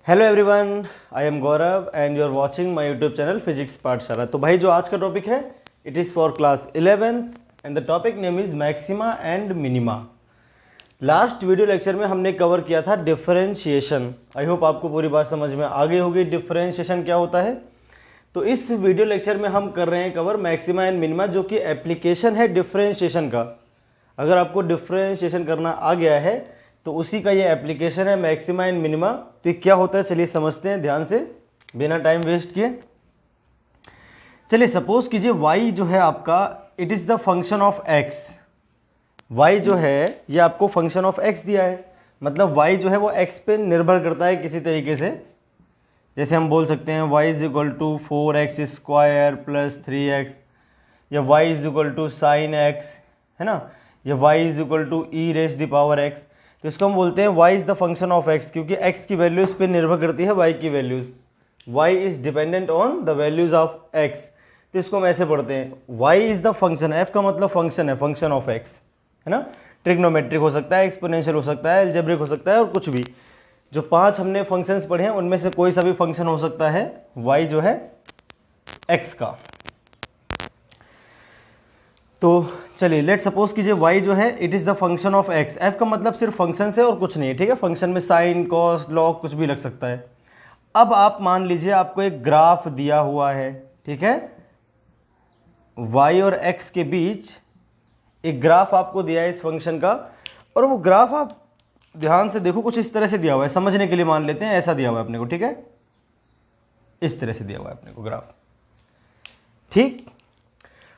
Hello everyone, I am Gaurav and you are watching my YouTube channel physics Pathshala. तो भाई जो आज का टॉपिक है it is for class 11th and the topic name is maxima and minima. Last video lecture में हमने cover किया था डिफरेंशिएशन। आई होप आपको पूरी बात समझ में आ गई होगी डिफरेंशिएशन क्या होता है। तो इस वीडियो लेक्चर में हम कर रहे हैं कवर मैक्सिमा एंड मिनिमा, जो कि एप्लीकेशन है डिफरेंशिएशन का। अगर आपको डिफरेंशिएशन करना आ गया है तो उसी का ये एप्लीकेशन है मैक्सिमा एंड मिनिमा। तो ये क्या होता है चलिए समझते हैं ध्यान से, बिना टाइम वेस्ट किए। चलिए सपोज कीजिए y जो है आपका it is the function of x। y जो है ये आपको फंक्शन ऑफ x दिया है, मतलब y जो है वो x पे निर्भर करता है किसी तरीके से। जैसे हम बोल सकते हैं y is equal to 4x² plus 3x, या y is equal to sine x, है ना, या y is equal to e raise the power x। तो इसको हम बोलते हैं y is the function of x, क्योंकि x की वैल्यूज पे निर्भर करती है y की वैल्यूज। y is dependent on the values of x। तो इसको हम ऐसे पढ़ते हैं y is the function, f का मतलब फंक्शन है, फंक्शन ऑफ x, है ना। ट्रिग्नोमेट्रिक हो सकता है, एक्सपोनेंशियल हो सकता है, एल्जेब्रिक हो सकता है, और कुछ भी। जो 5 हमने फंक्शंस पढ़े हैं उनमें से कोई सा भी फंक्शन हो सकता है y जो है x का। तो चलिए लेट सपोज कीजिए y जो है it is the function of x। f का मतलब सिर्फ फंक्शन से और कुछ नहीं, ठीक है। फंक्शन में साइन, कॉस, लॉग कुछ भी लग सकता है। अब आप मान लीजिए आपको एक ग्राफ दिया हुआ है, ठीक है, y और x के बीच एक ग्राफ आपको दिया है इस फंक्शन का, और वो ग्राफ आप ध्यान से देखो कुछ इस तरह से दिया हुआ है। समझने के लिए मान लेते हैं ऐसा दिया हुआ है अपने को, ठीक है, इस तरह से दिया हुआ है अपने को ग्राफ। ठीक,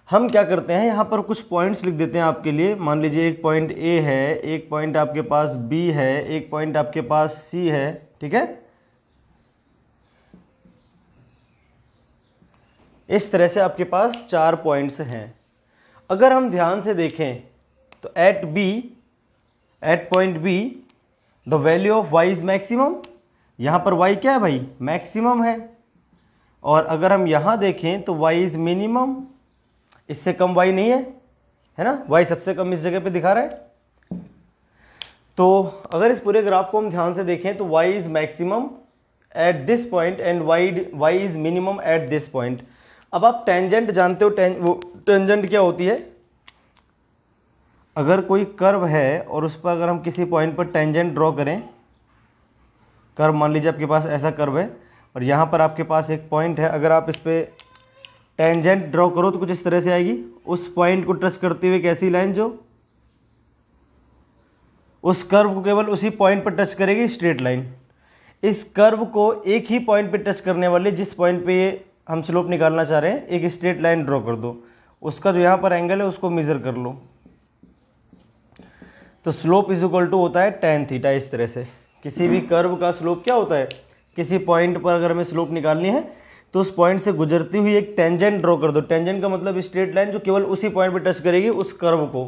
हम क्या करते हैं यहाँ पर कुछ पॉइंट्स लिख देते हैं आपके लिए। मान लीजिए एक पॉइंट A है, एक पॉइंट आपके पास B है, एक पॉइंट आपके पास C है, ठीक है। इस तरह से आपके पास 4 पॉइंट्स हैं। अगर हम ध्यान से देखें तो at point B the value of y is maximum. यहाँ पर y क्या है भाई, मैक्सिमम है। और अगर हम यहाँ देखें तो y इज मिनिमम, इससे कम y नहीं है ना, y सबसे कम इस जगह पे दिखा रहा है। तो अगर इस पूरे ग्राफ को हम ध्यान से देखें तो y is maximum at this point and y is minimum at this point. अब आप टेंजेंट जानते हो, टेंजेंट क्या होती है। अगर कोई कर्व है और उस पर अगर हम किसी पॉइंट पर टेंजेंट ड्रॉ करें, कर्व मान लीजिए आपके पास ऐसा कर्व है और यहाँ पर आपके पास एक पॉइंट है, अगर आप इस पर टेंजेंट ड्रॉ करो तो कुछ इस तरह से आएगी। उस पॉइंट को टच करते हुए कैसी लाइन जो उस कर्व को केवल उसी पॉइंट पर टच करेगी, स्ट्रेट लाइन। इस कर्व को एक ही पॉइंट पे टच करने वाले, जिस पॉइंट पे ये हम स्लोप निकालना चाह रहे हैं, एक स्ट्रेट लाइन ड्रॉ कर दो। उसका जो यहाँ पर एंगल है उसको मेजर कर लो, तो स्लोप इज इक्वल टू होता है tan थीटा। इस तरह से किसी भी कर्व का स्लोप क्या होता है, किसी पॉइंट पर अगर हमें स्लोप निकालनी है तो उस पॉइंट से गुजरती हुई एक टेंजेंट ड्रॉ कर दो। टेंजेंट का मतलब स्ट्रेट लाइन जो केवल उसी पॉइंट पर टच करेगी उस कर्व को।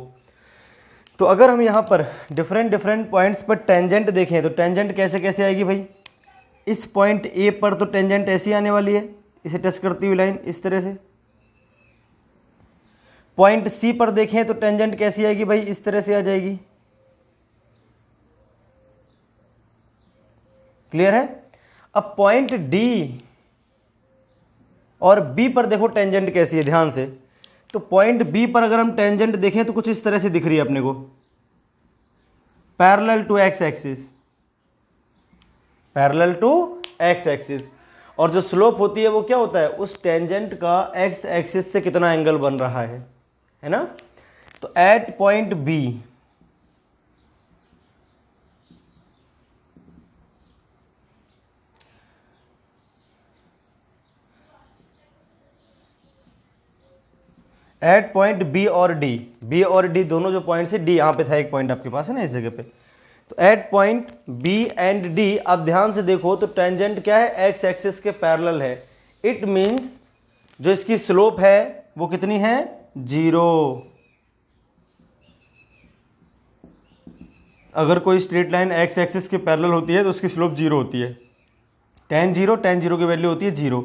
तो अगर हम यहाँ पर डिफरेंट पॉइंट्स पर टेंजेंट देखें तो टेंजेंट कैसे कैसे आएगी भाई। इस पॉइंट A पर तो टेंजेंट ऐसी आने वाली है, इसे टच करती हुई लाइन इस तरह से। पॉइंट C पर देखें तो टेंजेंट कैसी आएगी भाई, इस तरह से आ जाएगी। क्लियर है। अब पॉइंट D और B पर देखो टेंजेंट कैसी है, ध्यान से। तो पॉइंट B पर अगर हम टेंजेंट देखें तो कुछ इस तरह से दिख रही है अपने को, parallel to x axis, parallel to x axis. और जो स्लोप होती है वो क्या होता है, उस टेंजेंट का x एक्सिस से कितना एंगल बन रहा है ना। तो at point B at point B और D दोनों जो पॉइंट है, D यहाँ पे था एक पॉइंट आपके पास है ना इस जगह पे। तो at point B and D आप ध्यान से देखो तो टेंजेंट क्या है, x एक्सिस के पैरेलल है। इट मींस जो इसकी स्लोप है वो कितनी है, 0। अगर कोई स्ट्रेट लाइन x एक्सिस के पैरेलल होती है तो उसकी स्लोप 0 होती है। tan 0 की वैल्यू होती है 0।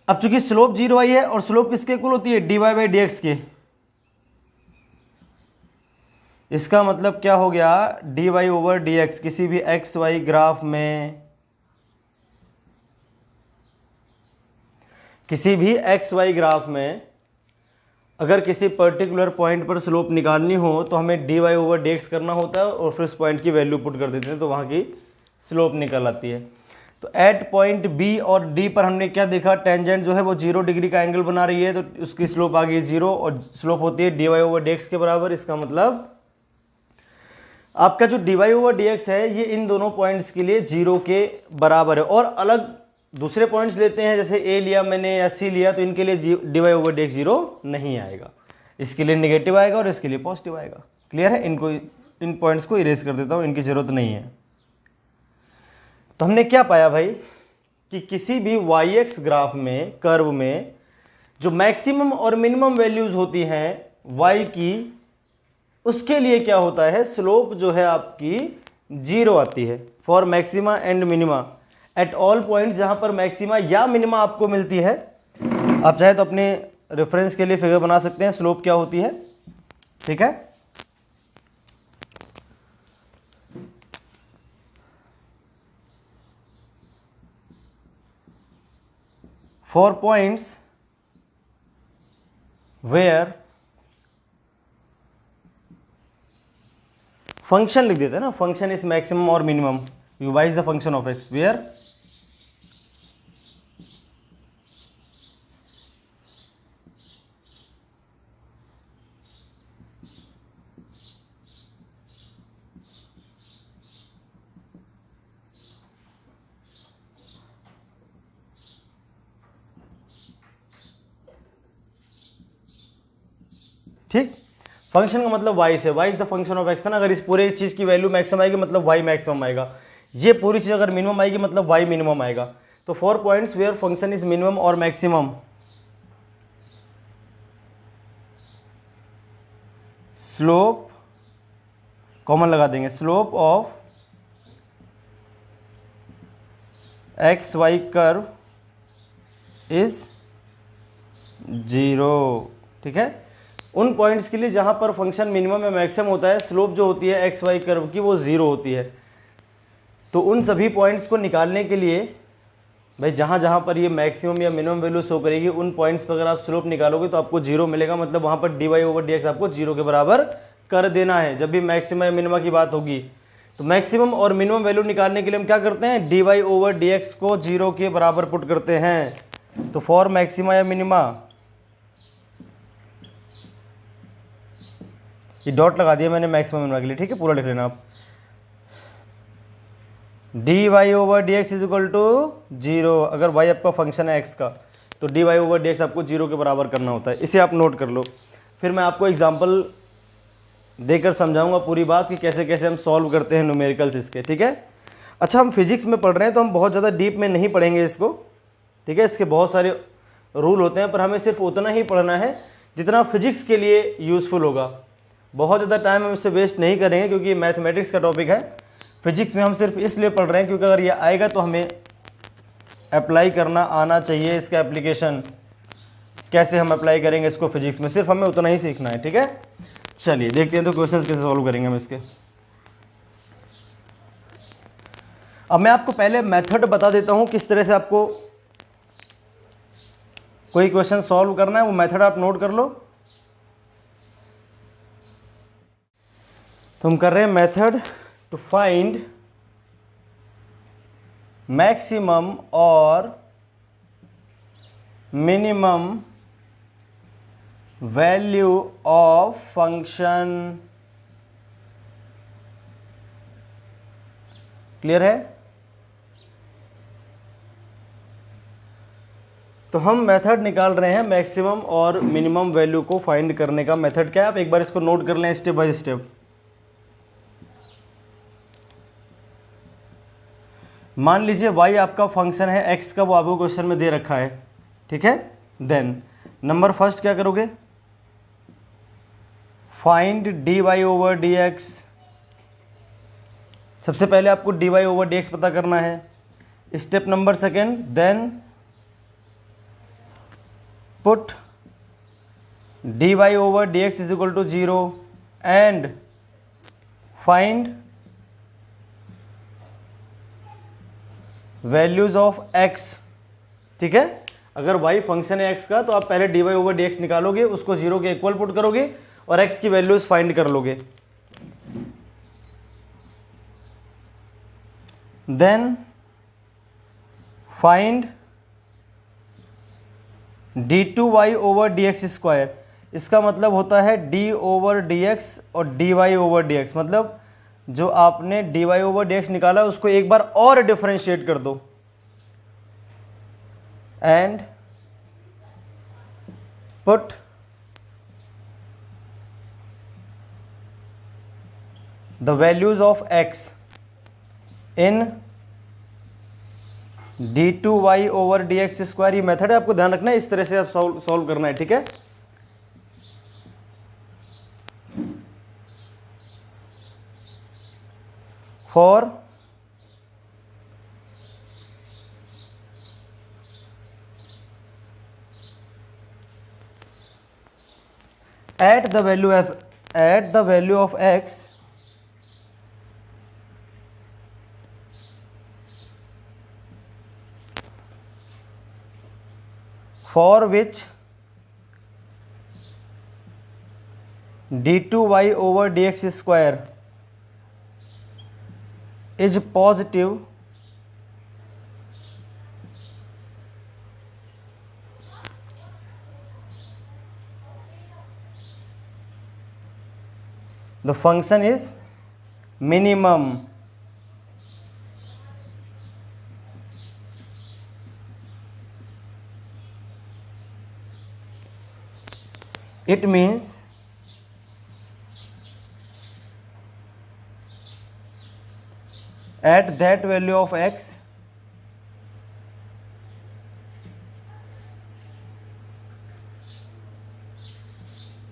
अब चूंकि स्लोप 0 आई है और स्लोप किसके इक्वल होती है, dy बाई डी एक्स के। इसका मतलब क्या हो गया, dy ओवर डी एक्स किसी भी एक्स वाई ग्राफ में किसी भी एक्स वाई ग्राफ में अगर किसी पर्टिकुलर पॉइंट पर स्लोप निकालनी हो तो हमें D Y over D X करना होता है और फिर उस पॉइंट की वैल्यू पुट कर देते हैं तो वहाँ की स्लोप निकल आती है। तो एट पॉइंट बी और डी पर हमने क्या देखा, टेंजेंट जो है वो 0 डिग्री का एंगल बना रही है तो उसकी स्लोप आ गई 0 और स्लोप होती है D Y over D X के बराबर। इसका मतलब आपका जो D Y over D X है ये इन दोनों पॉइंट्स के लिए 0 के बराबर है। और अलग दूसरे पॉइंट्स लेते हैं, जैसे ए लिया मैंने या सी लिया, तो इनके लिए D Y over D X 0 नहीं आएगा, इसके लिए नेगेटिव आएगा और इसके लिए पॉजिटिव आएगा। क्लियर है? इनको इन पॉइंट्स को इरेज कर देता हूँ, इनकी जरूरत नहीं है। तो हमने क्या पाया भाई कि किसी भी वाई एक्स ग्राफ में, कर्व में जो मैक्सिमम और मिनिमम वैल्यूज होती हैं वाई की, उसके लिए क्या होता है, स्लोप जो है आपकी 0 आती है for maxima and minima at all points जहां पर मैक्सिमा या मिनिमा आपको मिलती है। आप चाहे तो अपने रेफरेंस के लिए फिगर बना सकते हैं स्लोप क्या होती है। ठीक है, फॉर पॉइंट्स वेयर फंक्शन लिख देते हैं ना, फंक्शन इज मैक्सिमम और minimum, you wise the function of X where ठीक। फंक्शन का मतलब वाई से, Y is the function of X था ना। अगर इस पूरे चीज की वैल्यू मैक्सिमम आएगी मतलब वाई मैक्सिमम आएगा, ये पूरी चीज अगर मिनिमम आएगी मतलब वाई मिनिमम आएगा। तो 4 points where function is minimum और मैक्सिमम, स्लोप कॉमन लगा देंगे, slope of X Y curve is 0। ठीक है, उन पॉइंट्स के लिए जहां पर फंक्शन मिनिमम या मैक्सिमम होता है, स्लोप जो होती है एक्स वाई कर्व की वो 0 होती है। तो उन सभी पॉइंट्स को निकालने के लिए भाई जहां जहां पर ये मैक्सिमम या मिनिमम वैल्यू शो करेगी उन पॉइंट्स पर अगर आप स्लोप निकालोगे तो आपको 0 मिलेगा, मतलब वहां पर D Y over D X आपको 0 के बराबर कर देना है जब भी मैक्सिमम या मिनिमम की बात होगी। तो मैक्सिमम और मिनिमम वैल्यू निकालने के लिए हम क्या करते हैं, D Y over D X को 0 के बराबर पुट करते हैं। तो फॉर मैक्सिमा या मिनिमा, ये डॉट लगा दिया मैंने मैक्सिमम मिनिमा के लिए। ठीक है, पूरा लिख लेना आप, D Y over D X is equal to 0। अगर वाई आपका फंक्शन है एक्स का तो D Y over D X आपको 0 के बराबर करना होता है। इसे आप नोट कर लो, फिर मैं आपको एग्जाम्पल देकर समझाऊंगा पूरी बात कि कैसे कैसे हम सॉल्व करते हैं न्यूमेरिकल्स इसके। ठीक है, अच्छा हम फिजिक्स में पढ़ रहे हैं तो हम बहुत ज़्यादा डीप में नहीं पढ़ेंगे इसको। ठीक है, इसके बहुत सारे रूल होते हैं पर हमें सिर्फ उतना ही पढ़ना है जितना फिजिक्स के लिए यूज़फुल होगा। बहुत ज़्यादा टाइम हम इससे वेस्ट नहीं करेंगे क्योंकि मैथमेटिक्स का टॉपिक है। फिजिक्स में हम सिर्फ इसलिए पढ़ रहे हैं क्योंकि अगर ये आएगा तो हमें अप्लाई करना आना चाहिए। इसका एप्लीकेशन कैसे हम अप्लाई करेंगे इसको फिजिक्स में, सिर्फ हमें उतना ही सीखना है। ठीक है, चलिए देखते हैं तो क्वेश्चंस कैसे सॉल्व करेंगे हम इसके। अब मैं आपको पहले मेथड बता देता हूं किस तरह से आपको कोई क्वेश्चन सॉल्व करना है, वो मेथड आप नोट कर लो। तो हम कर रहे हैं मेथड टू फाइंड मैक्सिमम और minimum value of function. Clear है? तो हम मेथड निकाल रहे हैं मैक्सिमम और मिनिमम वैल्यू को फाइंड करने का। मेथड क्या है आप एक बार इसको नोट कर लें स्टेप बाय स्टेप। मान लीजिए y आपका फंक्शन है x का, वो आपको क्वेश्चन में दे रखा है। ठीक है, देन नंबर फर्स्ट क्या करोगे, find D Y over D X. सबसे पहले आपको D Y over D X पता करना है। Step number second, then put D Y over D X is equal to 0 and find values of x। ठीक है, अगर y फंक्शन है x का तो आप पहले dy ओवर dx निकालोगे, उसको 0 के इक्वल पुट करोगे और x की वैल्यूज फाइंड कर लोगे। Then find d2y over dx square. इसका मतलब होता है d ओवर dx और dy ओवर dx, मतलब जो आपने dy ओवर dx निकाला उसको एक बार और डिफरेंशिएट कर दो and put the values of x in d2y over dx square. ये मेथड है, आपको ध्यान रखना है, इस तरह से आप सॉल्व करना है, ठीक है। For at the value of x for which d2y over dx square is positive, the function is minimum. It means at that value of x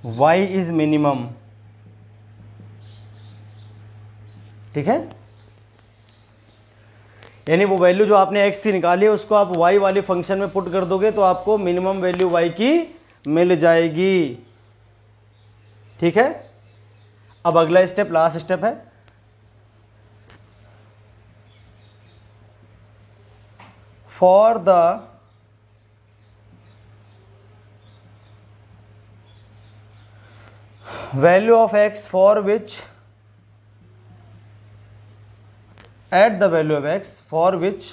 y is minimum, ठीक है। यानी वो वैल्यू जो आपने x की निकाली है उसको आप y वाले फंक्शन में पुट कर दोगे तो आपको मिनिमम वैल्यू y की मिल जाएगी, ठीक है। अब अगला स्टेप, लास्ट स्टेप है, for the value of x for which at the value of x for which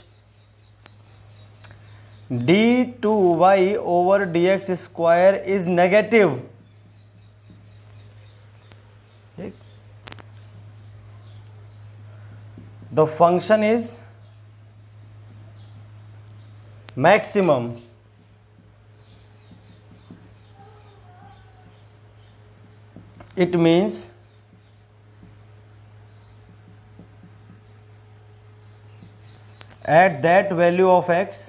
d2y over dx square is negative, the function is maximum. It means at that value of x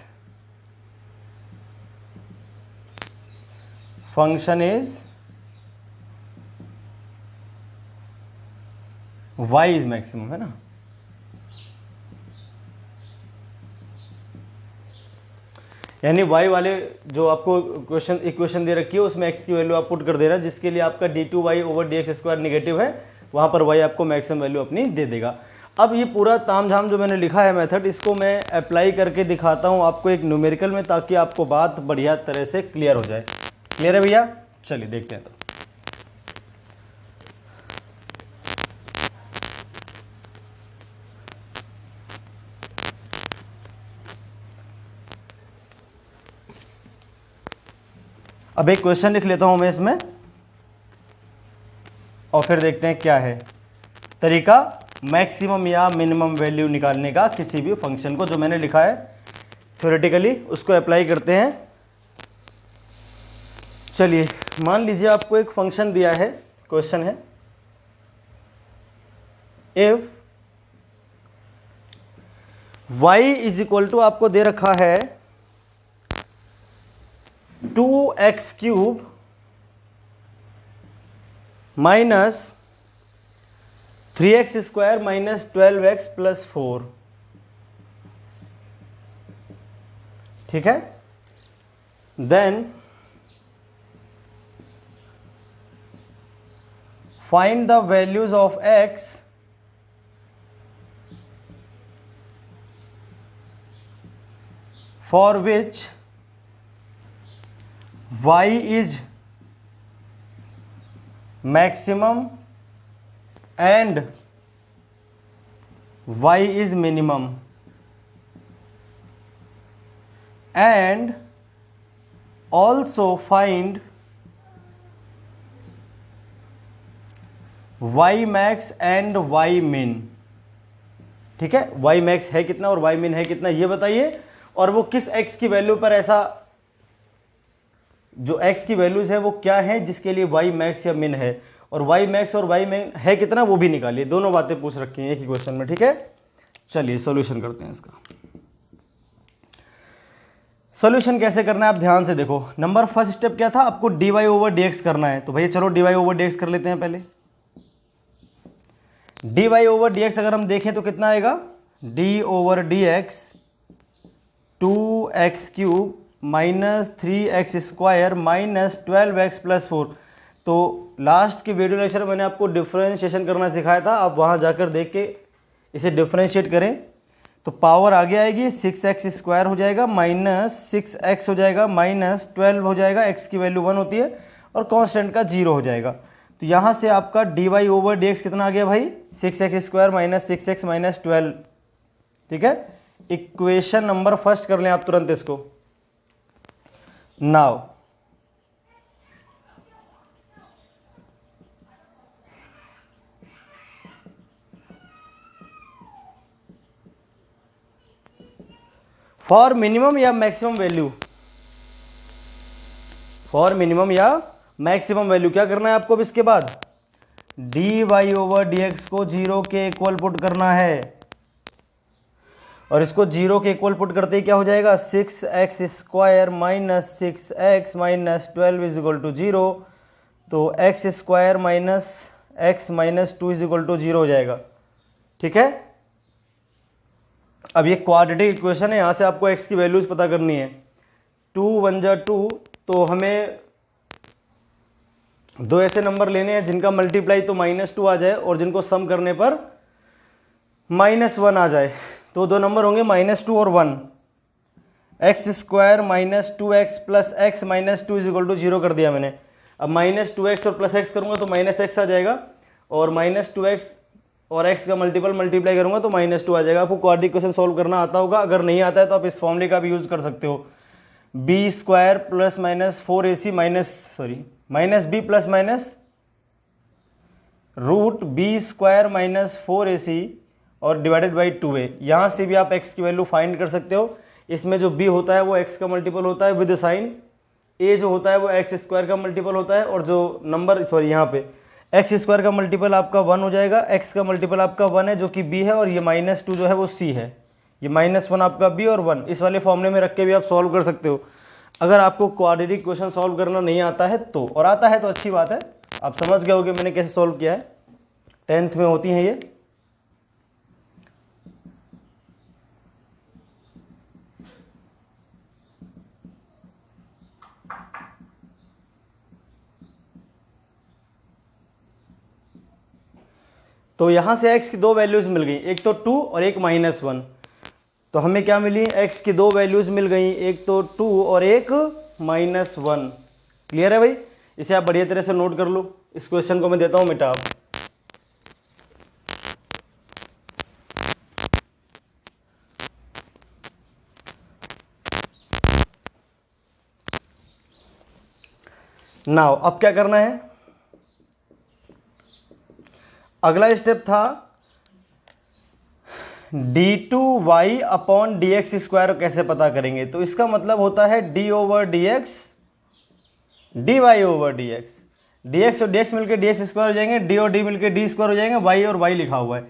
function is y is maximum, है ना। यानी y वाले जो आपको equation दे रखी है उसमें x की वैल्यू आप पुट कर देना, जिसके लिए आपका d2y over dx square negative है, वहां पर y आपको मैक्सिमम वैल्यू अपनी दे देगा। अब ये पूरा तामझाम जो मैंने लिखा है मेथड, इसको मैं अप्लाई करके दिखाता हूँ आपको एक न्यूमेरिकल में, ताकि आपको बात बढ़िया तरह से क्लियर हो जाए। क्लियर है भैया? चलिए देखते हैं। तो अब एक क्वेश्चन लिख लेता हूं मैं इसमें और फिर देखते हैं क्या है तरीका मैक्सिमम या मिनिमम वैल्यू निकालने का किसी भी फंक्शन को, जो मैंने लिखा है थ्योरेटिकली उसको अप्लाई करते हैं। चलिए मान लीजिए आपको एक फंक्शन दिया है, क्वेश्चन है if y is equal to, आपको दे रखा है 2x cube minus 3x square minus 12x plus 4, ठीक है। Then find the values of x for which y is maximum and y is minimum, and also find y max and y min। ठीक है, y max है कितना और y min है कितना ये बताइए, और वो किस x की वैल्यू पर ऐसा, जो x की वैल्यूज है वो क्या है जिसके लिए y max या min है, और y max और y min है कितना वो भी निकालिए। दोनों बातें पूछ रखी हैं एक ही क्वेश्चन में। ठीक है, चलिए सॉल्यूशन करते हैं इसका। सॉल्यूशन कैसे करना है आप ध्यान से देखो। नंबर फर्स्ट स्टेप क्या था, आपको dy ओवर dx करना है, तो भैया चलो dy ओवर dx कर लेते हैं पहले। dy ओवर dx अगर हम देखें तो कितना आएगा, d over dx 2x cube minus 3x square minus 12x plus 4। तो लास्ट के वीडियो लेक्चर में मैंने आपको डिफरेंशिएशन करना सिखाया था, आप वहां जाकर देख के इसे डिफरेंशिएट करें तो पावर आगे आएगी 6x स्क्वायर हो जाएगा माइनस 6x हो जाएगा माइनस 12 हो जाएगा, x की वैल्यू 1 होती है और कांस्टेंट का 0 हो जाएगा। तो यहाँ से आपका dy ओवर dx कितना आ गया भाई, 6x square minus 6x minus 12। ठीक है, इक्वेशन नंबर फर्स्ट कर लें आप तुरंत इसको। नाउ फॉर मिनिमम या मैक्सिमम वैल्यू, फॉर मिनिमम या मैक्सिमम वैल्यू क्या करना है आपको अब इसके बाद, dy ओवर dx को 0 के इक्वल पुट करना है, और इसको 0 के इक्वल पुट करते ही क्या हो जाएगा, 6x square minus 6x minus 12 is equal to 0। तो x square minus x minus 2 is equal to 0 हो जाएगा। ठीक है, अब ये क्वाड्रेटिक इक्वेशन है, यहां से आपको x की वैल्यूज पता करनी है। 2 1 जा 2, तो हमें दो ऐसे नंबर लेने हैं जिनका मल्टीप्लाई तो -2 आ जाए और जिनको सम करने पर -1 आ जाए। तो दो नंबर होंगे -2 और 1। X square minus 2x plus X minus 2 is equal to 0 कर दिया मैंने। अब -2x और प्लस एक्स करूंगा तो -x आ जाएगा, और -2x और x का मल्टीपल मल्टीप्लाई करूंगा तो -2 आ जाएगा। आपको क्वाड्रेटिक इक्वेशन सॉल्व करना आता होगा, अगर नहीं आता है तो आप इस फॉर्मूले का भी यूज कर सकते हो। B square plus minus 4ac minus B plus minus root B square minus 4ac और डिवाइडेड बाई 2a। यहां से भी आप x की वैल्यू फाइंड कर सकते हो। इसमें जो b होता है वो x का मल्टीपल होता है विद साइन, a जो होता है वो x स्क्वायर का मल्टीपल होता है, और जो नंबर यहाँ पे एक्स स्क्वायर का मल्टीपल आपका 1 हो जाएगा, एक्स का मल्टीपल आपका 1 है जो कि b है, और ये -2 जो है वो c है। ये -1 आपका b और 1 इस वाले फॉर्मूले में रख के भी आप सॉल्व कर सकते हो। अगर आपको क्वाड्रेटिक क्वेश्चन सॉल्व करना नहीं आता है तो, और आता है तो अच्छी बात है, आप समझ गए होगे मैंने कैसे सॉल्व किया है। 10th में होती हैं ये। तो यहां से x की दो वैल्यूज मिल गई, एक तो 2 और एक -1। तो हमें क्या मिली, x की दो वैल्यूज मिल गई, एक तो 2 और एक -1। क्लियर है भाई, इसे आप बढ़िया तरह से नोट कर लो। इस क्वेश्चन को मैं देता हूं मिटा। नाउ अब क्या करना है, अगला स्टेप था d2y अपॉन dx स्क्वायर कैसे पता करेंगे। तो इसका मतलब होता है d over dx dy over dx, dx और dx मिलकर dx स्क्वायर हो जाएंगे, d और d मिलकर d स्क्वायर हो जाएंगे, y और y लिखा हुआ है।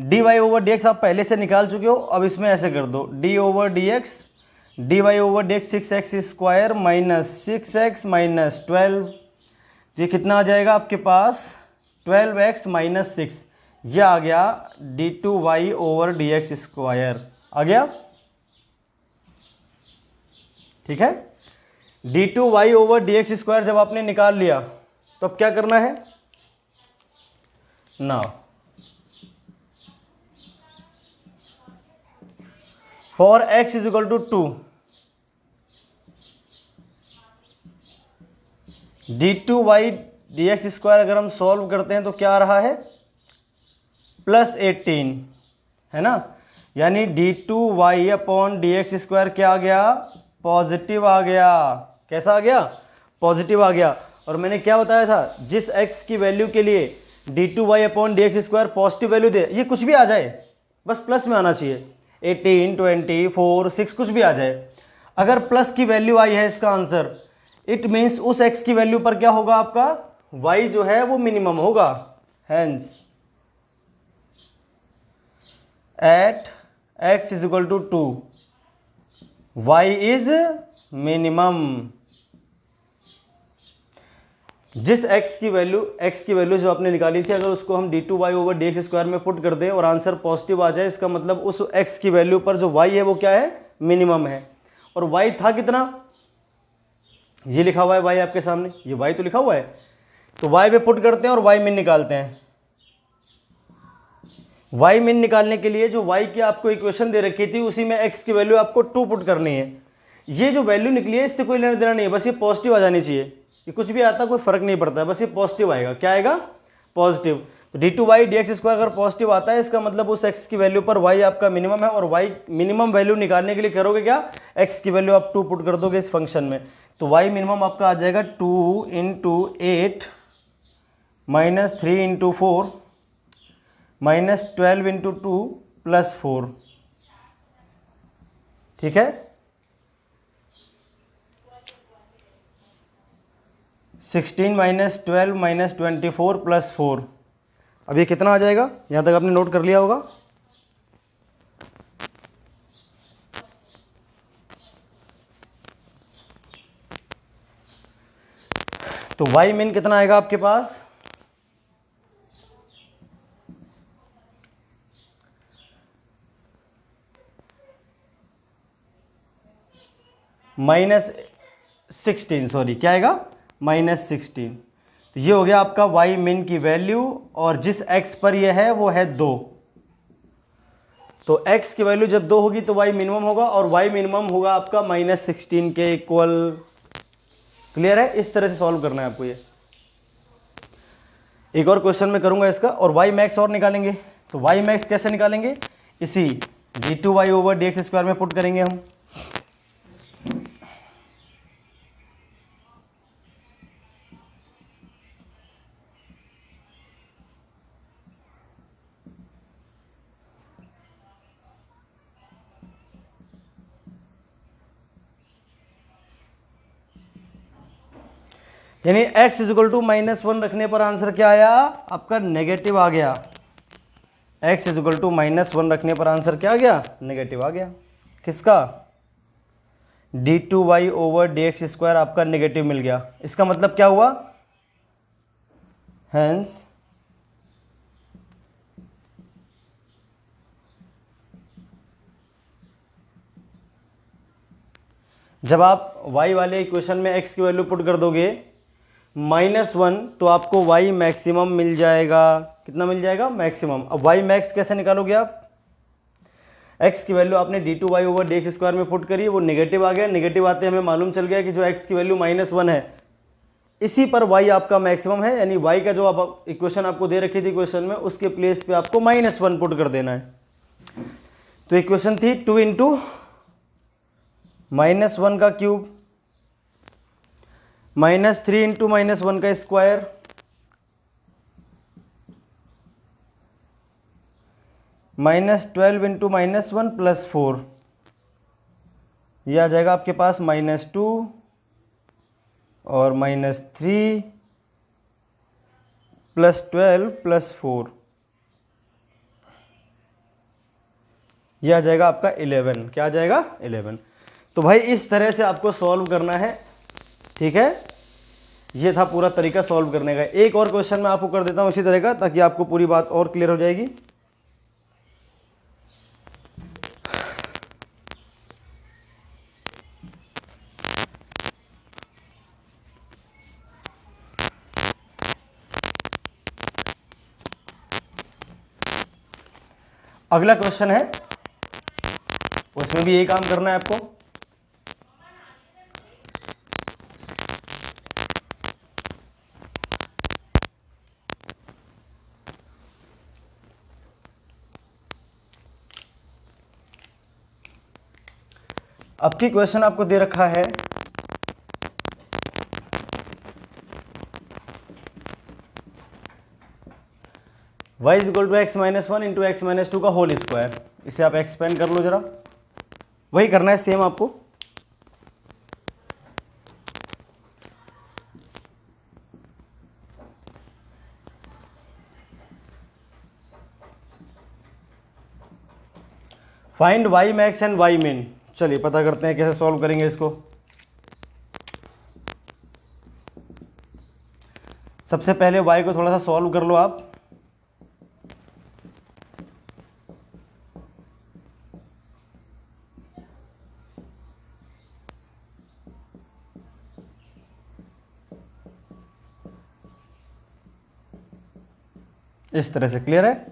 dy ओवर dx आप पहले से निकाल चुके हो, अब इसमें ऐसे कर दो d over dx dy over dx 6x square minus 6x minus 12, ये कितना आ जाएगा आपके पास 12x माइनस 6, यह आ गया d2y ओवर dx स्क्वायर आ गया। ठीक है, d2y ओवर dx स्क्वायर जब आपने निकाल लिया तो अब क्या करना है, now for x is equal to 2, d2y dx² अगर हम सॉल्व करते हैं तो क्या आ रहा है, +18 है ना, यानी d2y अपॉन dx² क्या आ गया, पॉजिटिव आ गया। कैसा आ गया, पॉजिटिव आ गया। और मैंने क्या बताया था, जिस x की वैल्यू के लिए d2y upon dx² positive value दे, ये कुछ भी आ जाए बस प्लस में आना चाहिए, 18, 20, 4, 6 कुछ भी आ जाए। अगर प्लस की वैल्यू आई है इसका आंसर, इट मीन्स उस x की वैल्यू पर क्या होगा, आपका y जो है वो मिनिमम होगा। Hence at x is equal to 2 y is minimum. जिस x की वैल्यू जो आपने निकाली थी, अगर उसको हम d2y ओवर dx² में पुट कर दें और आंसर पॉजिटिव आ जाए, इसका मतलब उस x की वैल्यू पर जो y है वो क्या है, मिनिमम है। और y था कितना, ये लिखा हुआ है y आपके सामने, ये y तो लिखा हुआ है, तो y पे पुट करते हैं और y मिन निकालते हैं। y मिन निकालने के लिए जो y की आपको इक्वेशन दे रखी थी, उसी में x की वैल्यू आपको 2 पुट करनी है। ये जो वैल्यू निकली है इससे कोई लेना देना नहीं है, बस ये पॉजिटिव आ जानी चाहिए। ये कुछ भी आता कोई फर्क नहीं पड़ता है, बस ये पॉजिटिव आएगा। क्या आएगा, पॉजिटिव। तो d2y dx² अगर पॉजिटिव आता है, इसका मतलब उस x की वैल्यू पर y आपका मिनिमम है, और y मिनिमम वैल्यू निकालने के लिए करोगे क्या, x की वैल्यू आप 2 पुट कर दोगे इस फंक्शन में, तो y मिनिमम आपका आ जाएगा 2 × 8 - 3 × 4 - 12 × 2 + 4। ठीक है, 16 - 12 - 24 + 4। अब ये कितना आ जाएगा, यहां तक आपने नोट कर लिया होगा। तो y मिन कितना आएगा आपके पास, -16, सॉरी क्या आएगा, -16। तो ये हो गया आपका y मिन की वैल्यू, और जिस x पर ये है वो है 2, तो x की वैल्यू जब 2 होगी तो y मिनिमम होगा, और y मिनिमम होगा आपका -16 के इक्वल। क्लियर है, इस तरह से सॉल्व करना है आपको। ये एक और क्वेश्चन में करूंगा इसका, और y मैक्स और निकालेंगे। तो y मैक्स कैसे निकालेंगे, इसी d2y ओवर dx² में पुट करेंगे हम। यानी x इज इक्वल टू -1 रखने पर आंसर क्या आया, आपका नेगेटिव आ गया। x इज इक्वल टू -1 रखने पर आंसर क्या आ गया, नेगेटिव आ गया। किसका, d2y ओवर dx² आपका नेगेटिव मिल गया। इसका मतलब क्या हुआ, हेंस जब आप y वाले इक्वेशन में x की वैल्यू पुट कर दोगे -1, तो आपको y मैक्सिमम मिल जाएगा। कितना मिल जाएगा, मैक्सिमम। अब y मैक्स कैसे निकालोगे आप, x की वैल्यू आपने d2y ओवर dx² में पुट करी, वो नेगेटिव आ गया। नेगेटिव आते हमें मालूम चल गया कि जो x की वैल्यू -1 है, इसी पर y आपका मैक्सिमम है, यानी y का जो आप इक्वेशन आपको दे रखी थी इक्वेशन में, उसके प्लेस पे आपको -1 पुट कर देना है। तो इक्वेशन थी 2 × -1 का क्यूब -3 × -1 का स्क्वायर -12 × -1 + 4। यह आ जाएगा आपके पास -2 और -3 + 12 + 4। यह आ जाएगा आपका 11। क्या आ जाएगा, 11। तो भाई इस तरह से आपको सॉल्व करना है। ठीक है, ये था पूरा तरीका सॉल्व करने का। एक और क्वेश्चन मैं आपको कर देता हूं इसी तरह का, ताकि आपको पूरी बात और क्लियर हो जाएगी। अगला क्वेश्चन है, उसमें भी यही काम करना है आपको। अब की क्वेश्चन आपको दे रखा है y is equal to X minus one into X minus two का होल स्क्वायर। इसे आप एक्सपेंड कर लो जरा, वही करना है सेम आपको। Find Y max and Y min. चलिए पता करते हैं कैसे सॉल्व करेंगे इसको। सबसे पहले वाई को थोड़ा सा सॉल्व कर लो आप। इस तरह से क्लियर है।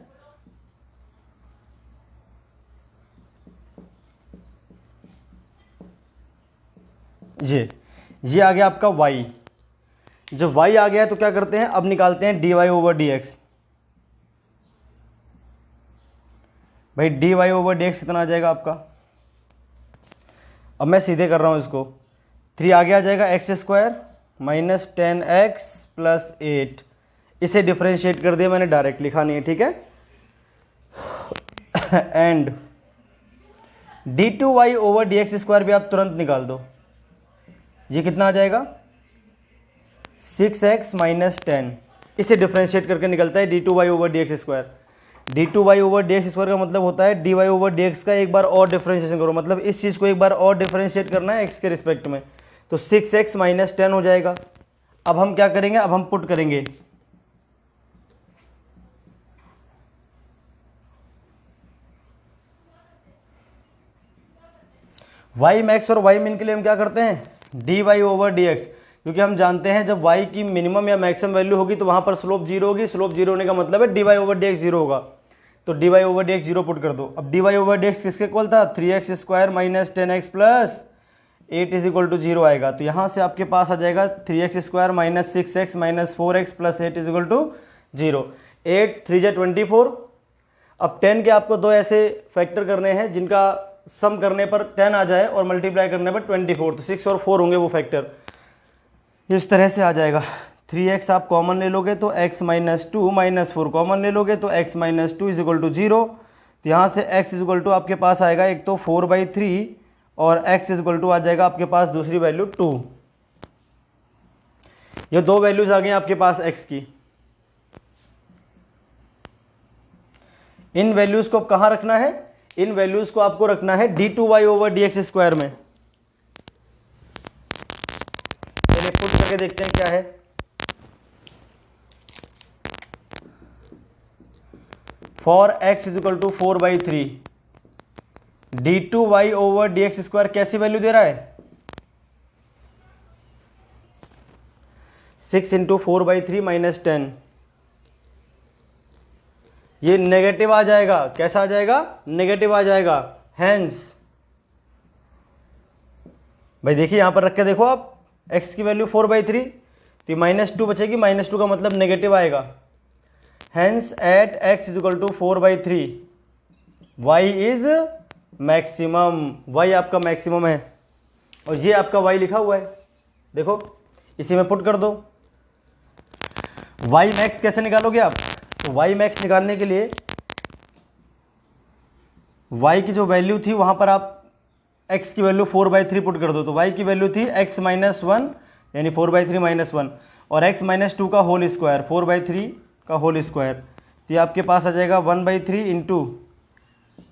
ये आ गया आपका y। जब y आ गया तो क्या करते हैं, अब निकालते हैं dy ओवर dx। भाई dy ओवर dx कितना आ जाएगा आपका, अब मैं सीधे कर रहा हूं इसको। 3 आगे आ जाएगा x square minus 10x plus 8। इसे डिफ्रेंशिएट कर दिया मैंने, डायरेक्ट लिखा नहीं है, ठीक है। And d2y over dx square भी आप तुरंत निकाल दो। ये कितना आ जाएगा 6x माइनस 10। इसे डिफ्रेंशिएट करके निकलता है d2y over dx square. d2y over dx square का मतलब होता है dy ओवर dx का एक बार और डिफ्रेंशिएशन करो, मतलब इस चीज़ को एक बार और डिफ्रेंशिएट करना है x के रिस्पेक्ट में। तो 6x माइनस 10 हो जाएगा। अब हम क्या करेंगे, अब हम पुट करेंगे y मैक्स और y मिन के लिए हम क्या करते हैं dy ओवर dx, क्योंकि हम जानते हैं जब y की मिनिमम या मैक्सिमम वैल्यू होगी तो वहां पर स्लोप जीरो होगी। स्लोप जीरो होने का मतलब है dy ओवर dx जीरो होगा, तो dy over dx zero put कर दो। अब dy ओवर dx किसके इक्वल था, 3x square minus 10x plus 8 is equal to zero आएगा। तो यहां से आपके पास आ जाएगा 3x square minus 6x minus 4x plus 8 is equal to zero. 8 3 जा 24। अब 10 के आपको दो ऐसे फैक्टर करने हैं जिनका सम करने पर 10 आ जाए और मल्टीप्लाई करने पर 24। तो 6 और 4 होंगे वो फैक्टर, इस तरह से आ जाएगा। 3x आप कॉमन ले लोगे तो x minus two minus 4 common ले लोगे तो x minus two is equal to zero. तो यहाँ से x इज इक्वल टू आपके पास आएगा एक तो 4/3 और x इज इक्वल टू आ जाएगा आपके पास दूसरी वैल्यू 2। ये दो वैल्यूज आ गई आपके पास x की। इन वैल्यूज को कहाँ रखना है, इन वैल्यूज को आपको रखना है d2y ओवर dx स्क्वायर में। चलिए पुट करके देखते हैं क्या है। For x is equal to 4/3 d2y over dx square कैसी वैल्यू दे रहा है 6 इंटू 4/3 माइनस 10। ये नेगेटिव आ जाएगा, कैसा आ जाएगा, नेगेटिव आ जाएगा। हैंस भाई देखिए यहां पर रख के देखो आप, x की वैल्यू 4/3 तो माइनस 2 बचेगी, माइनस 2 का मतलब नेगेटिव आएगा। Hence at x is equal to 4/3 y is maximum, y आपका मैक्सिमम है और ये आपका y लिखा हुआ है, देखो इसी में पुट कर दो। y मैक्स कैसे निकालोगे आप, तो y मैक्स निकालने के लिए y की जो वैल्यू थी वहां पर आप x की वैल्यू 4/3 पुट कर दो। तो y की वैल्यू थी x माइनस 1 यानी 4/3 माइनस 1 और x माइनस 2 का होल स्क्वायर 4/3 का होल स्क्वायर। तो ये आपके पास आ जाएगा 1/3 इंटू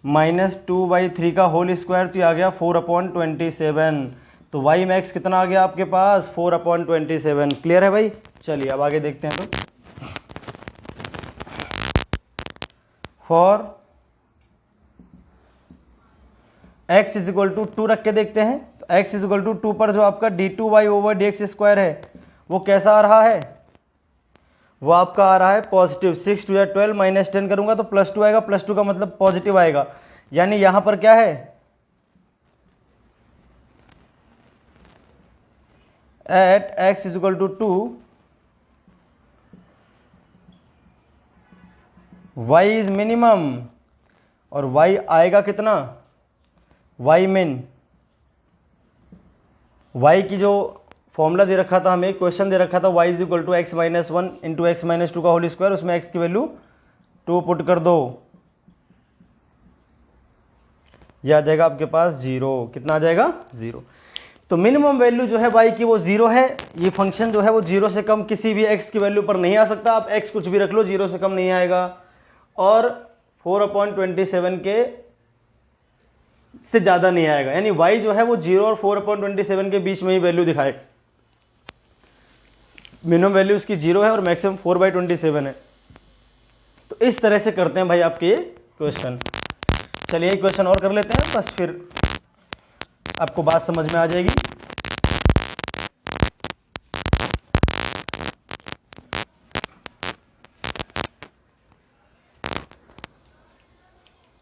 माइनस 2/3 का होल स्क्वायर। तो ये आ गया 4/27। तो y मैक्स कितना आ गया आपके पास 4/27। क्लियर है भाई। चलिए अब आगे देखते हैं। तो for x is equal to 2 रख के देखते हैं। तो x इज इक्वल टू 2 पर जो आपका d2y ओवर dx स्क्वायर है वो कैसा आ रहा है, वो आपका आ रहा है पॉजिटिव। 6 2 या 12 माइनस 10 करूंगा तो प्लस 2 आएगा, प्लस 2 का मतलब पॉजिटिव आएगा। यानी यहां पर क्या है, at x is equal to 2 y is minimum और y आएगा कितना, y min। y की जो फॉर्मूला दे रखा था, हमें क्वेश्चन दे रखा था y is equal to X minus one into X minus two का होल स्क्वायर, उसमें x की वैल्यू 2 पुट कर दो, ये आ जाएगा आपके पास 0। कितना आ जाएगा? 0। तो मिनिमम वैल्यू जो है y की वो 0 है। ये फंक्शन जो है वो 0 से कम किसी भी x की वैल्यू पर नहीं आ सकता। आप x कुछ भी रख लो, 0 से कम नहीं आएगा। और 4/27 के से ज़्यादा नहीं आएगा, यानी y जो है वो 0 और 4/27 के बीच में ही वैल्यू दिखाएगा। मिनिमम वैल्यू इसकी 0 है और मैक्सिमम 4/27 है। तो इस तरह से करते हैं भाई आपके ये क्वेश्चन। चलिए एक क्वेश्चन और कर लेते हैं, बस फिर आपको बात समझ में आ जाएगी।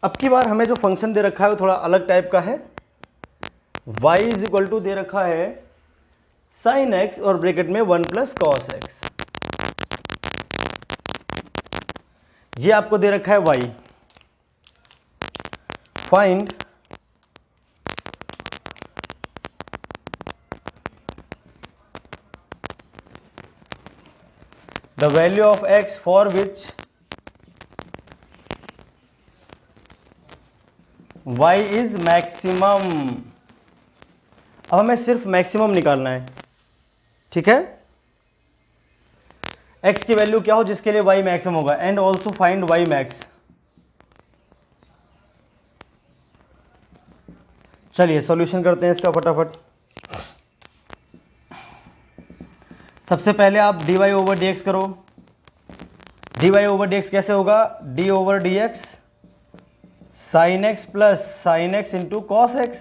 अब की बार हमें जो फंक्शन दे रखा है वो थोड़ा अलग टाइप का है। y इज इक्वल टू दे रखा है साइन x और ब्रैकेट में 1 प्लस कॉस x। ये आपको दे रखा है y। Find the value of x for which y is maximum. अब हमें सिर्फ मैक्सिमम निकालना है, ठीक है। x की वैल्यू क्या हो जिसके लिए y मैक्सिमम होगा, and also find y max. चलिए सॉल्यूशन करते हैं इसका फटाफट। सबसे पहले आप dy ओवर dx करो। dy ओवर dx कैसे होगा? d over dx sine x plus sine x into cos x.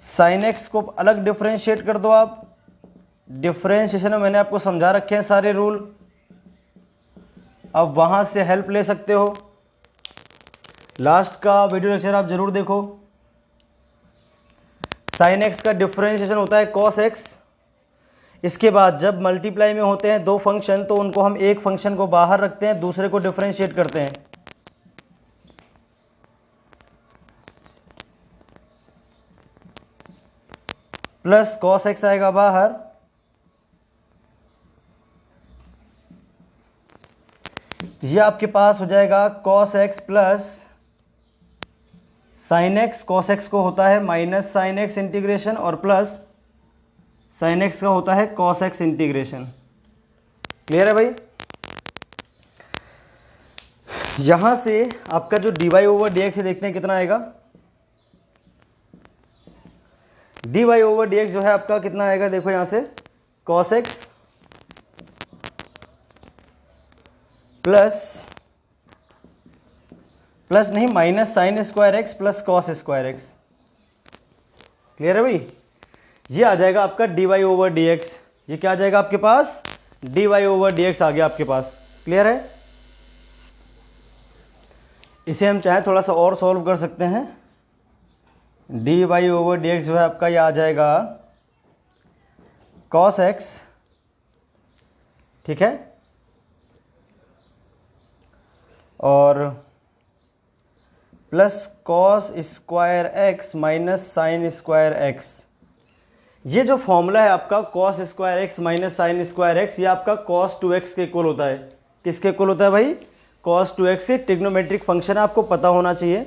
Sine x को अलग डिफ्रेंशिएट कर दो आप। डिफ्रेंशिएशन में मैंने आपको समझा रखे हैं सारे रूल, अब वहां से हेल्प ले सकते हो। लास्ट का वीडियो लेक्चर आप जरूर देखो। साइन एक्स का डिफ्रेंशिएशन होता है कॉस एक्स। इसके बाद जब मल्टीप्लाई में होते हैं दो फंक्शन, तो उनको हम एक फंक्शन को बाहर रखते हैं, दूसरे को डिफ्रेंशिएट करते हैं। प्लस कॉस एक्स आएगा बाहर, तो ये आपके पास हो जाएगा cos X plus sine x. Cos x को होता है माइनस साइन एक्स इंटीग्रेशन, और प्लस साइन एक्स का होता है कॉस एक्स इंटीग्रेशन। क्लियर है भाई? यहां से आपका जो dy ओवर dx है, देखते हैं कितना आएगा। dy ओवर dx जो है आपका कितना आएगा, देखो यहां से cos x प्लस नहीं minus sine square X plus cos square x. Clear है भाई? ये आ जाएगा आपका dy ओवर dx। ये क्या आ जाएगा आपके पास? dy ओवर dx आ गया आपके पास। क्लियर है? इसे हम चाहे थोड़ा सा और सॉल्व कर सकते हैं। dy ओवर dx जो है आपका ये आ जाएगा cos x, ठीक है, और plus cos square X minus sine square x. ये जो फॉर्मूला है आपका cos square X minus sine square x, ये आपका कॉस 2x के इक्वल होता है। किसके इक्वल होता है भाई? कॉस 2x से। ट्रिग्नोमेट्रिक फंक्शन आपको पता होना चाहिए।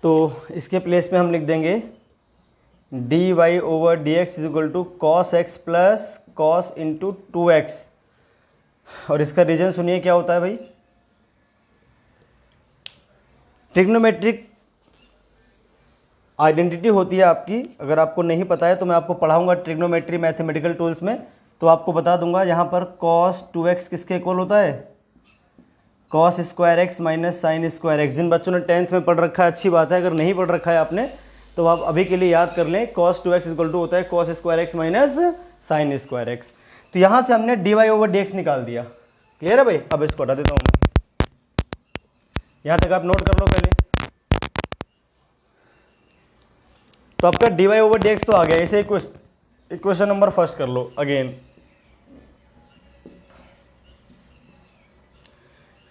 तो इसके प्लेस में हम लिख देंगे dy over dx is equal to cos X plus cos into 2x। और इसका रीजन सुनिए क्या होता है भाई। ट्रिग्नोमेट्रिक आइडेंटिटी होती है आपकी, अगर आपको नहीं पता है तो मैं आपको पढ़ाऊंगा ट्रिग्नोमेट्री मैथमेटिकल टूल्स में, तो आपको बता दूंगा। यहाँ पर cos 2x किसके इक्वल होता है? cos square X minus sine square X. जिन बच्चों ने 10th में पढ़ रखा है अच्छी बात है, अगर नहीं पढ़ रखा है आपने तो आप अभी के लिए याद कर लें। cos 2x इक्वल टू होता है cos square X minus sine square x. तो यहाँ से हमने dy ओवर dx निकाल दिया। क्लियर है भाई? अब इसको हटा देता हूँ मैं। यहाँ तक आप नोट कर लो पहले। तो आपका dy ओवर dx तो आ गया। इसे इक्वेशन नंबर फर्स्ट कर लो again.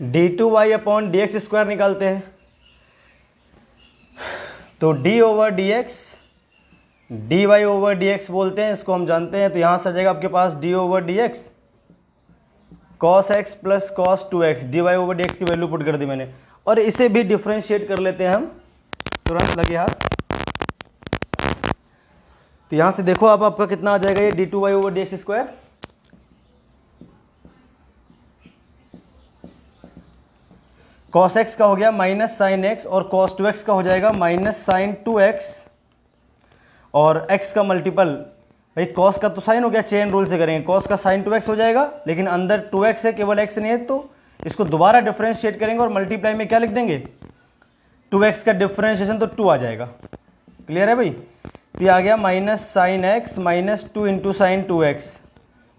d2y upon dx square निकालते हैं, तो d over dx D Y over D X बोलते हैं, इसको हम जानते हैं। तो यहाँ से आ जाएगा आपके पास D over D X cos X plus cos 2x, D Y over D X की वैल्यू पुट कर दी मैंने। और इसे भी डिफ्रेंशिएट कर लेते हैं हम, तुरंत लगे हाथ। तो यहाँ से देखो अब आपका कितना आ जाएगा, ये D two Y over D X square, cos X का हो गया माइनस साइन एक्स, और कॉस 2x का हो जाएगा माइनस साइन 2x, और x का मल्टीपल, भाई कॉस का तो साइन हो गया, चेन रूल से करेंगे, कॉस का साइन 2x हो जाएगा, लेकिन अंदर 2x है, केवल x नहीं है, तो इसको दोबारा डिफरेंशिएट करेंगे और मल्टीप्लाई में क्या लिख देंगे, 2x का डिफरेंशिएशन तो 2 आ जाएगा। क्लियर है भाई? तो ये आ गया minus sine X minus 2 into sine 2x,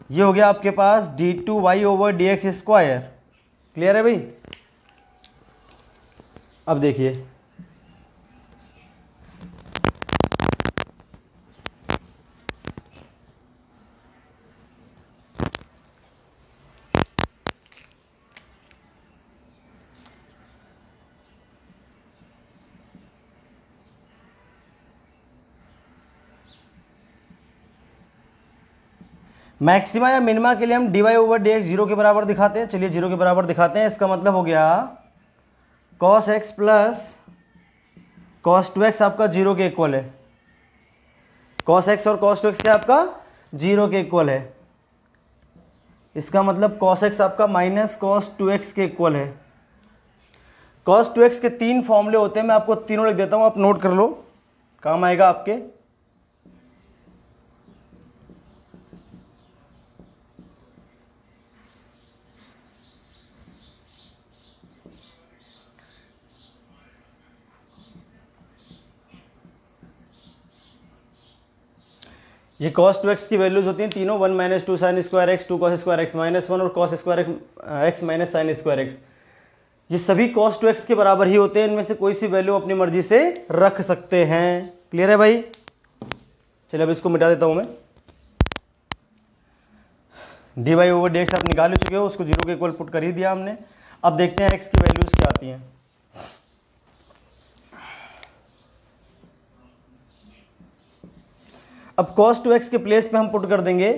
ये हो गया आपके पास D two Y over D X square. Clear है भाई? अब देखिए, मैक्सिमा या मिनिमा के लिए हम D Y over D X zero के बराबर दिखाते हैं। चलिए जीरो के बराबर दिखाते हैं। इसका मतलब हो गया cos X plus cos 2x आपका जीरो के इक्वल है। कॉस एक्स और कॉस 2x क्या आपका जीरो के इक्वल है। इसका मतलब कॉस एक्स आपका माइनस कॉस 2x के इक्वल है। कॉस 2x के 3 फॉर्मूले होते हैं, मैं आपको तीनों लिख देता हूं, आप नोट कर लो, काम आएगा आपके। ये cos 2x की वैल्यूज होती हैं तीनों, 1 minus 2 sign square x, 2 cos square X minus 1 और cos square X minus sine square x. ये सभी cos 2x के बराबर ही होते हैं। इनमें से कोई सी वैल्यू अपनी मर्जी से रख सकते हैं। क्लियर है भाई? चलिए अब इसको मिटा देता हूं मैं। D Y over D X आप निकाल ही चुके हो, उसको जीरो के इक्वल पुट कर ही दिया हमने। अब देखते हैं एक्स की वैल्यूज क्या आती हैं। अब cos 2x के प्लेस पे हम पुट कर देंगे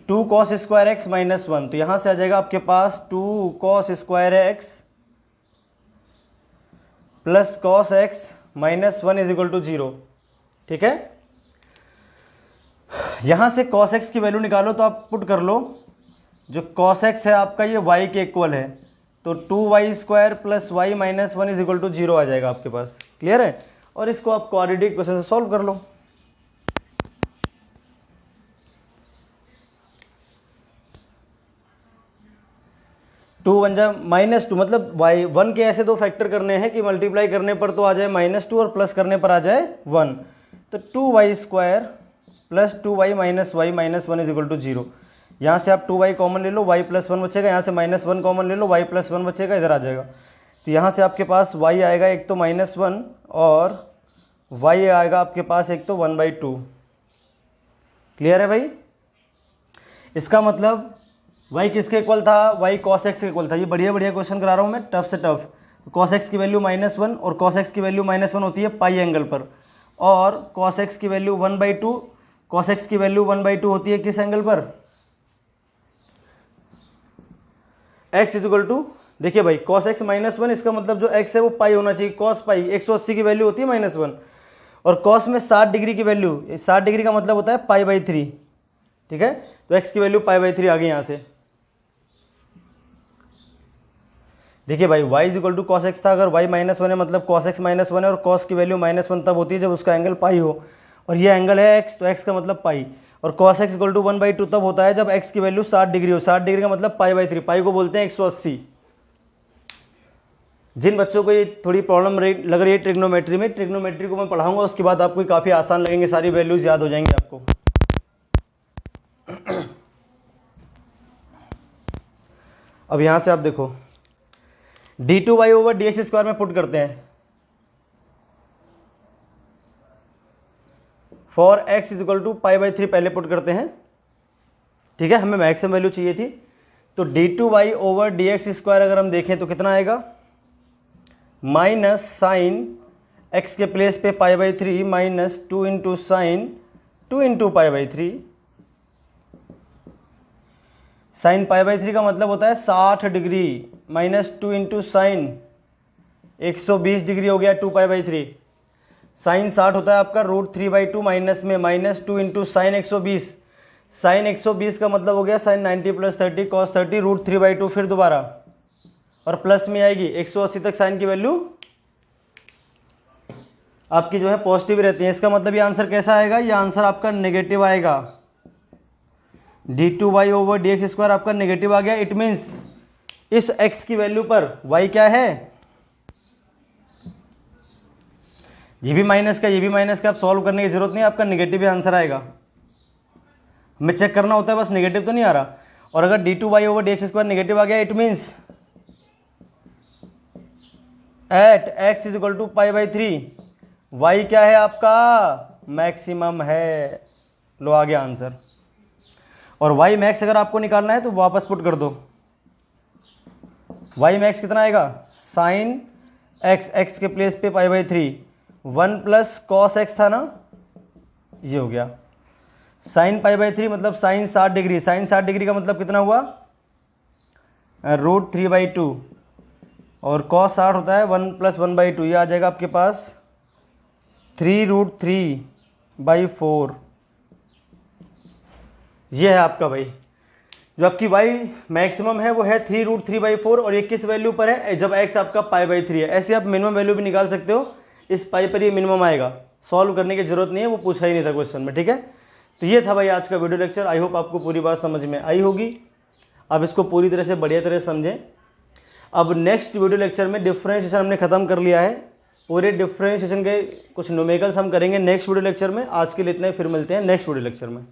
2 cos स्क्वायर एक्स माइनस 1, तो यहां से आ जाएगा आपके पास 2 cos square X plus cos X minus 1 is equal to 0। ठीक है, यहां से cos x की वैल्यू निकालो तो आप पुट कर लो, जो cos x है आपका ये y के इक्वल है, तो 2y square plus Y minus 1 is equal to 0 आ जाएगा आपके पास। क्लियर है? और इसको आप क्वाड्रेटिक इक्वेशन से सॉल्व कर लो। 2 1 जा माइनस 2, मतलब वाई 1 के ऐसे दो फैक्टर करने हैं कि मल्टीप्लाई करने पर तो आ जाए -2 और प्लस करने पर आ जाए 1। तो 2y square plus 2y minus Y minus 1 is equal to 0। यहाँ से आप 2y कॉमन ले लो, y प्लस 1 बचेगा, यहाँ से -1 कॉमन ले लो, y प्लस 1 बचेगा, इधर आ जाएगा। तो यहाँ से आपके पास y आएगा एक तो -1 और y आएगा आपके पास एक तो 1/2। क्लियर है भाई? इसका मतलब y किसके इक्वल था, y cos x के इक्वल था। ये बढ़िया बढ़िया क्वेश्चन करा रहा हूँ मैं, टफ से टफ। cos x की वैल्यू -1 और cos x की वैल्यू -1 होती है पाई एंगल पर, और cos x की वैल्यू 1/2, cos x की वैल्यू 1/2 होती है किस एंगल पर, x इज इक्वल टू, देखिए भाई cos x -1, इसका मतलब जो x है वो पाई होना चाहिए, cos पाई 180 की वैल्यू होती है -1, और cos में 60 डिग्री की वैल्यू, 60 डिग्री का मतलब होता है π/3। ठीक है, तो x की वैल्यू π/3 आ गई यहाँ से। देखिए भाई y is equal to cos X था, अगर y -1 है मतलब cos x -1 है, और cos की वैल्यू -1 तब होती है जब उसका एंगल पाई हो, और ये एंगल है x, तो x का मतलब पाई, और cos x इक्वल टू 1/2 तब होता है जब x की वैल्यू 60 डिग्री हो। 60 डिग्री का मतलब π/3, पाई को बोलते हैं 180। जिन बच्चों को ये थोड़ी प्रॉब्लम लग रही है ट्रिग्नोमेट्री में, ट्रिग्नोमेट्री को मैं पढ़ाऊंगा, उसके बाद आपको काफ़ी आसान लगेंगे, सारी वैल्यूज याद हो जाएंगी आपको। अब यहां से आप देखो d2y over D X square में पुट करते हैं। For x is equal to π/3 पहले पुट करते हैं। ठीक है, हमें मैक्सिमम वैल्यू चाहिए थी, तो d2y over D X square अगर हम देखें तो कितना आएगा, माइनस साइन x के प्लेस पे pi by 3 minus 2 into sign 2 into pi by 3। Sine pi by 3 का मतलब होता है 60 degree, minus 2 into sign 120 degree हो गया 2 पाई बाई 3। साइन 60 होता है आपका √3/2 माइनस में माइनस 2 इंटू साइन 120। साइन 120 का मतलब हो गया साइन 90 प्लस 30 कॉस 30 √3/2, फिर दोबारा और प्लस में आएगी 180 तक साइन की वैल्यू आपकी जो है पॉजिटिव रहती है। इसका मतलब ये आंसर कैसा आएगा, ये आंसर आपका नेगेटिव आएगा। d2y/dx² आपका नेगेटिव आ गया। इट मीन्स इस x की वैल्यू पर y क्या है, ये भी माइनस का, ये भी माइनस का, आप सॉल्व करने की जरूरत नहीं, आपका नेगेटिव ही आंसर आएगा। हमें चेक करना होता है बस नेगेटिव तो नहीं आ रहा। और अगर d2y/dx² नेगेटिव आ गया, it means eight x = π/3 y क्या है आपका, मैक्सिमम है। लो आ गया आंसर। और y मैक्स अगर आपको निकालना है तो वापस पुट कर दो। y मैक्स कितना आएगा, साइन x के प्लेस पे π/3 1 प्लस कॉस x था ना, ये हो गया। साइन π/3 मतलब साइन 60 डिग्री। साइन 60 डिग्री का मतलब कितना हुआ, √3/2 और कॉस 60 होता है 1 + 1/2। ये आ जाएगा आपके पास 3√3/4। ये है आपका भाई जो आपकी y मैक्सिमम है वो है 3√3/4 और ये किस वैल्यू पर है, जब x आपका π/3 है। ऐसे आप मिनिमम वैल्यू भी निकाल सकते हो, इस पाई पर ये मिनिमम आएगा। सॉल्व करने की जरूरत नहीं है, वो पूछा ही नहीं था क्वेश्चन में, ठीक है। तो ये था भाई आज का वीडियो लेक्चर। आई होप आपको पूरी बात समझ में आई होगी। अब इसको पूरी तरह से बढ़िया तरह से समझें। अब नेक्स्ट वीडियो लेक्चर में डिफरेंशिएशन हमने खत्म कर लिया है। पूरे डिफरेंशिएशन के कुछ न्यूमेरिकल्स हम करेंगे नेक्स्ट वीडियो लेक्चर में। आज के लिए इतना ही, फिर मिलते हैं नेक्स्ट वीडियो लेक्चर में।